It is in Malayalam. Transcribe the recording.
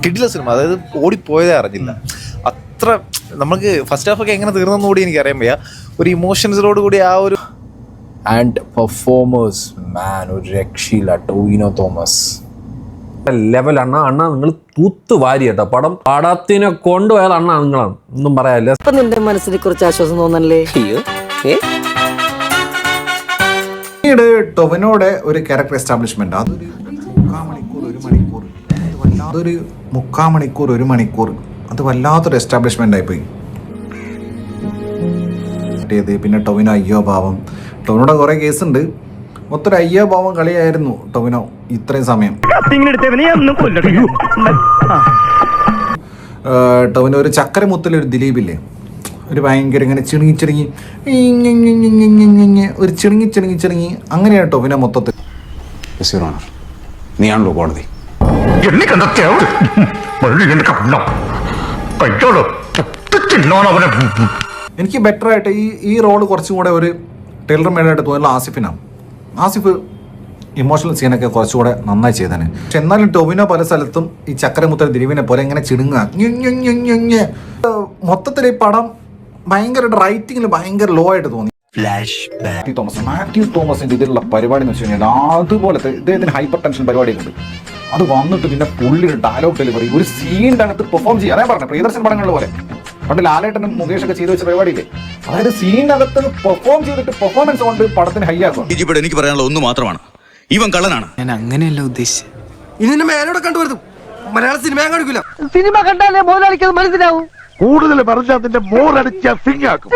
കിടില സിനിമ, അതായത് ഓടിപ്പോയതേ അറിഞ്ഞില്ല. അത്ര നമുക്ക് ഫസ്റ്റ് ഹാഫ് ഒക്കെ എങ്ങനെ തീർന്നെന്ന് കൂടി എനിക്ക് അറിയാൻ വയ്യ. ഒരു ഇമോഷൻസിലോട് കൂടി ആ ഒരു ആൻഡ് പെർഫോമേഴ്സ് മാൻ ഒരു രക്ഷയില്ല. ടോവിനോ തോമസ് ലെവൽ അണ്ണ നിങ്ങൾ തൂത്ത് വാരി കേട്ടോ. പടത്തിനെ കൊണ്ടുപോയത് അണ്ണ നിങ്ങളാണ്, ഒന്നും പറയാനില്ല. ഇപ്പൊ നിന്റെ മനസ്സിന് കുറച്ച് ആശ്വാസം തോന്നല്ലേ? പിന്നീട് ടൊവിനോയുടെ ഒരു ക്യാരക്ടർ എസ്റ്റാബ്ലിഷ്മെന്റ് അതൊരു മുക്കാൽ മണിക്കൂർ ഒരു മണിക്കൂർ അത് വല്ലാത്തൊരു എസ്റ്റാബ്ലിഷ്മെന്റ് ആയിപ്പോയി. പിന്നെ ടൊവിനോ അയ്യോ ഭാവം, ടൊവിനോയുടെ കുറെ കേസുണ്ട്. മൊത്തം അയ്യോ ഭാവം കളിയായിരുന്നു ടൊവിനോ ഇത്രയും സമയം. ടൊവിനോ ഒരു ചക്കരമുത്തിലൊരു ദിലീപില്ലേ, ഒരു ഭയങ്കര ഇങ്ങനെ ചിണുങ്ങി ഒരു ചിണുങ്ങി അങ്ങനെയാണ് ടൊവിനോ മൊത്തത്തിൽ. നീയാണല്ലോ കോടതി. എനിക്ക് ബെറ്റർ ആയിട്ട് ഈ റോള് കുറച്ചും കൂടെ ഒരു ടൈലർ മേഡായിട്ട് തോന്നുന്നത് ആസിഫിനാണ്. ആസിഫ് ഇമോഷണൽ സീനൊക്കെ കുറച്ചുകൂടെ നന്നായി ചെയ്തേനെ. പക്ഷെ എന്നാലും ടൊവിനോ പല സ്ഥലത്തും ഈ ചക്കരമുത്തൽ ദിലീപിനെ പോലെ ഇങ്ങനെ ചിണുങ്ങുക. മൊത്തത്തിൽ ഈ പടം ഭയങ്കര റൈറ്റിങ്ങിൽ ഭയങ്കര ലോ ആയിട്ട് തോന്നി. മാത്യു തോമസിന്റെ ഇതിലുള്ള പരിപാടി എന്ന് വെച്ച് കഴിഞ്ഞാൽ അതുപോലത്തെ ഇദ്ദേഹത്തിന് ഹൈപ്പർ ടെൻഷൻ പരിപാടിയൊക്കെ ഉണ്ട്. അത് വന്നിട്ട് പിന്നെ പുള്ളിയുടെ ഡയലോഗ് ഡെലിവറി ഒരു സീനിന്റെ അകത്ത് പെർഫോം ചെയ്യുക. അതേ പറഞ്ഞത് പ്രിയദർശൻ പടങ്ങളിൽ പോലെ പണ്ട് ലാലേട്ടനും മുകേഷൊക്കെ ചെയ്തു വെച്ച പരിപാടിയില്ലേ, അതായത് സീനിനകത്ത് പെർഫോം ചെയ്തിട്ട് പെർഫോമൻസ് കൊണ്ട് പടത്തിന് ഹൈ ആക്കും. എനിക്ക് പറയാനുള്ള ഒന്ന് മാത്രമാണ്, ഇവൻ കള്ളനാണ്. ഞാൻ അങ്ങനെയല്ല ഉദ്ദേശിച്ചത്. ഇതിന്റെ മേലോടെ കണ്ടുവരുന്നു. മലയാള സിനിമ കാണിക്കില്ല. സിനിമ കണ്ടാലേ മുതലാളിക്ക് മനസ്സിലാവും. കൂടുതൽ പറഞ്ഞ അതിന്റെ മോറടിച്ച സിംഗാക്കും.